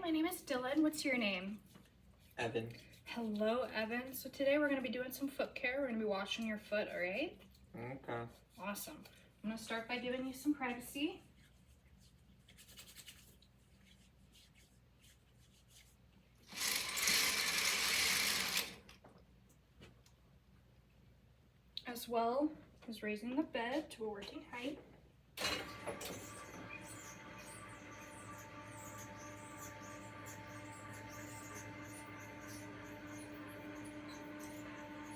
my name is Dylan. What's your name? Evan. Hello, Evan. So today we're going to be doing some foot care. We're going to be washing your foot, all right? Okay. Awesome. I'm going to start by giving you some privacy. As well as raising the bed to a working height.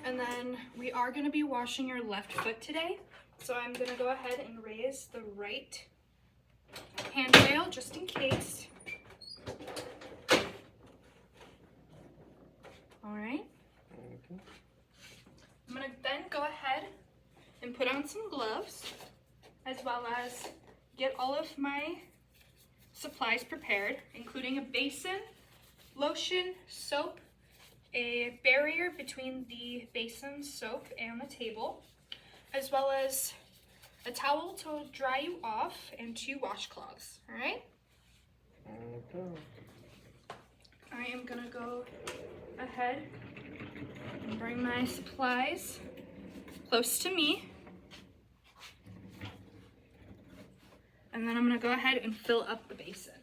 And then we are going to be washing your left foot today. So I'm going to go ahead and raise the right handrail just in case. All right. Okay. I'm going to then go ahead and put on some gloves, as well as get all of my supplies prepared, including a basin, lotion, soap, a barrier between the basin, soap, and the table, as well as a towel to dry you off and 2 washcloths, all right? Okay. I am gonna go ahead and bring my supplies close to me. And then I'm gonna go ahead and fill up the basin.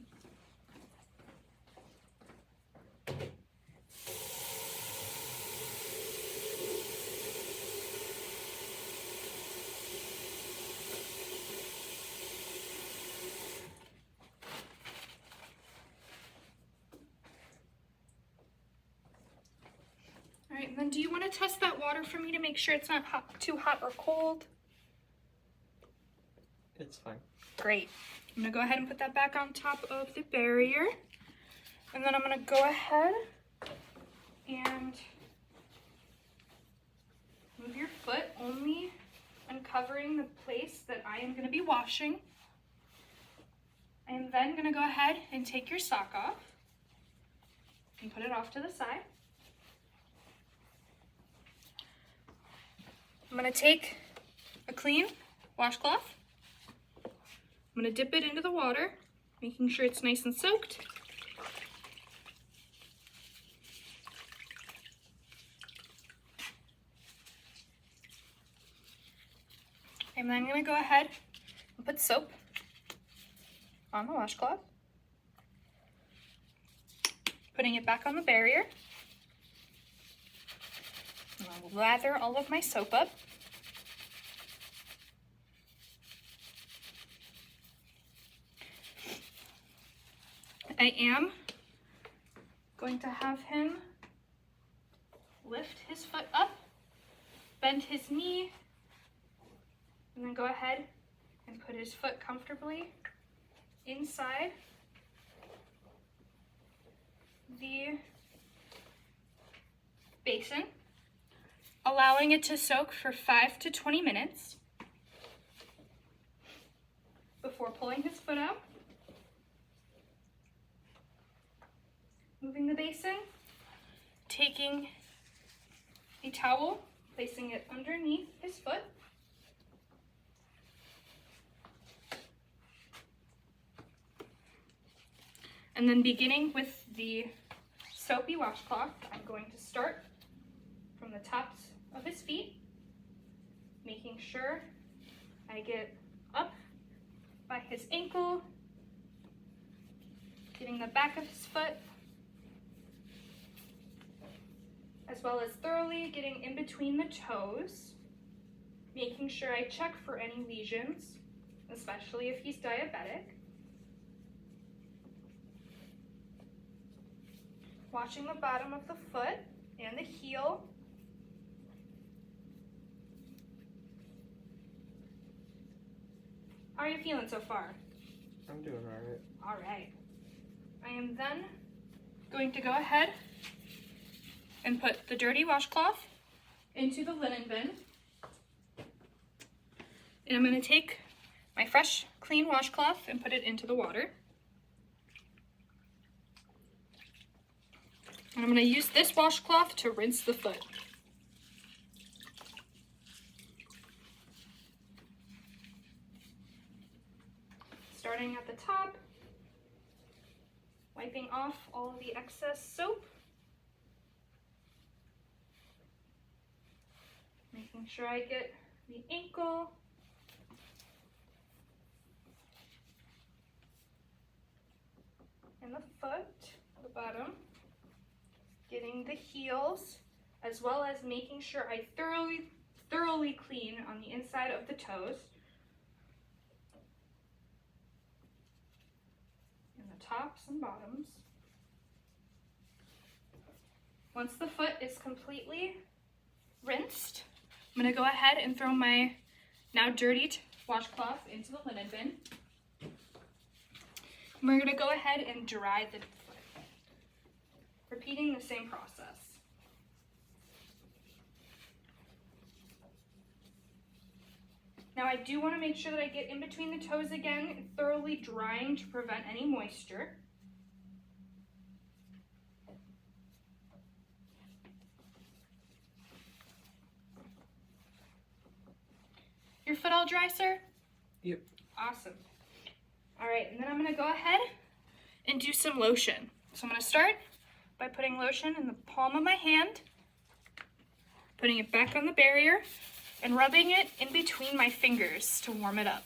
All right, and then do you want to test that water for me to make sure it's not too hot or cold? It's fine. Great. I'm gonna go ahead and put that back on top of the barrier. And then I'm gonna go ahead and move your foot, only uncovering the place that I am gonna be washing. I am then gonna go ahead and take your sock off and put it off to the side. I'm gonna take a clean washcloth. I'm gonna dip it into the water, making sure it's nice and soaked. And then I'm gonna go ahead and put soap on the washcloth, putting it back on the barrier. And I'll lather all of my soap up. I am going to have him lift his foot up, bend his knee, and then go ahead and put his foot comfortably inside the basin, allowing it to soak for 5 to 20 minutes before pulling his foot out. Moving the basin, taking a towel, placing it underneath his foot. And then beginning with the soapy washcloth, I'm going to start from the tops of his feet, making sure I get up by his ankle, getting the back of his foot, as well as thoroughly getting in between the toes, making sure I check for any lesions, especially if he's diabetic. Washing the bottom of the foot and the heel. How are you feeling so far? I'm doing alright. All right. I am then going to go ahead and put the dirty washcloth into the linen bin. And I'm going to take my fresh, clean washcloth and put it into the water. And I'm going to use this washcloth to rinse the foot. Starting at the top, Wiping off all of the excess soap. Making sure I get the ankle. And the foot, the bottom. Getting the heels, as well as making sure I thoroughly clean on the inside of the toes. And the tops and bottoms. Once the foot is completely rinsed, I'm gonna go ahead and throw my now dirtied washcloth into the linen bin. And we're gonna go ahead and dry the foot, repeating the same process. Now I do want to make sure that I get in between the toes again, thoroughly drying to prevent any moisture. Your foot all dry, sir? Yep. Awesome. All right, and then I'm gonna go ahead and do some lotion. So I'm gonna start by putting lotion in the palm of my hand, putting it back on the barrier, and rubbing it in between my fingers to warm it up.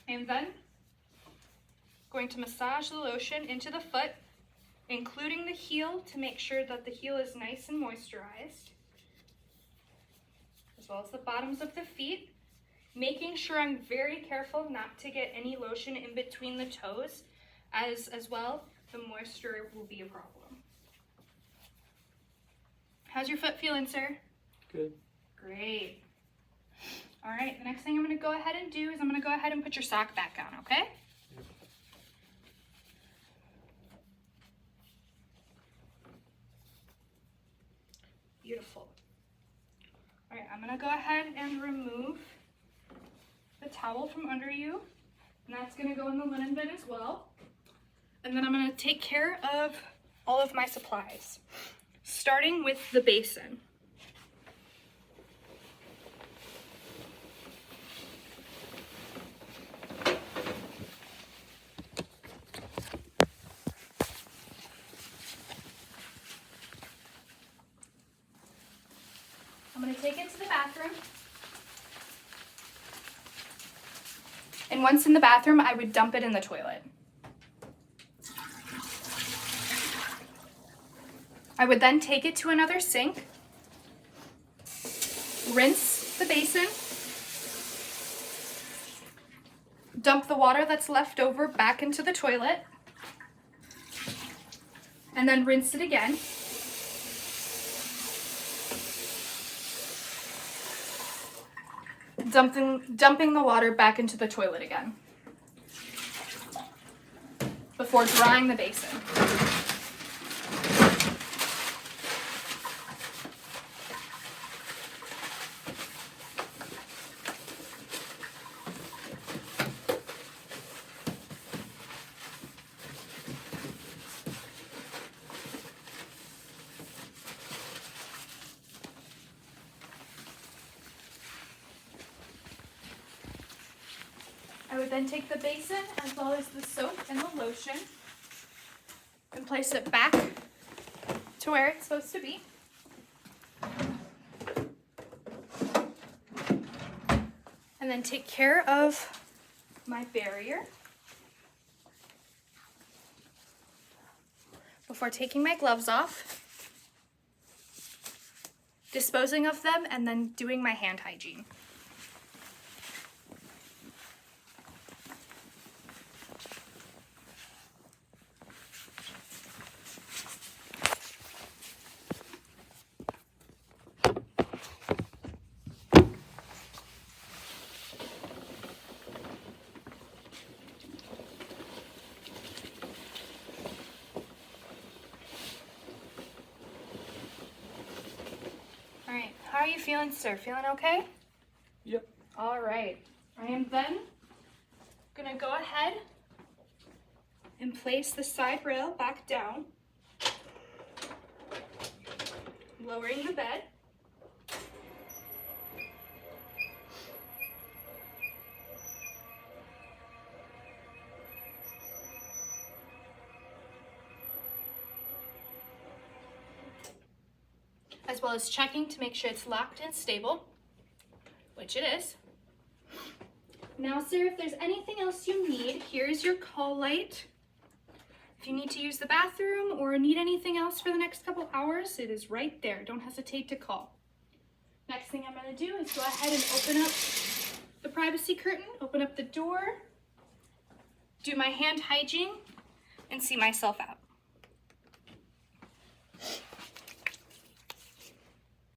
And then going to massage the lotion into the foot, including the heel, to make sure that the heel is nice and moisturized, as well as the bottoms of the feet, making sure I'm very careful not to get any lotion in between the toes, as well the moisture will be a problem. How's your foot feeling, sir? Good. Great. All right, the next thing I'm going to go ahead and do is I'm going to go ahead and put your sock back on, okay? Yep. Beautiful. All right, I'm going to go ahead and remove the towel from under you, and that's going to go in the linen bin as well. And then I'm going to take care of all of my supplies, starting with the basin. I'm going to take it to the bathroom. And once in the bathroom, I would dump it in the toilet. I would then take it to another sink, rinse the basin, dump the water that's left over back into the toilet, and then rinse it again. Dumping the water back into the toilet again before drying the basin. I would then take the basin as well as the soap and the lotion and place it back to where it's supposed to be. And then take care of my barrier before taking my gloves off, disposing of them, and then doing my hand hygiene. All right, how are you feeling, sir? Feeling okay? Yep. All right, I am then gonna go ahead and place the side rail back down, lowering the bed. as well as checking to make sure it's locked and stable, which it is. Now, sir, if there's anything else you need, here's your call light. If you need to use the bathroom or need anything else for the next couple hours, it is right there. Don't hesitate to call. Next thing I'm going to do is go ahead and open up the privacy curtain, open up the door, do my hand hygiene, and see myself out.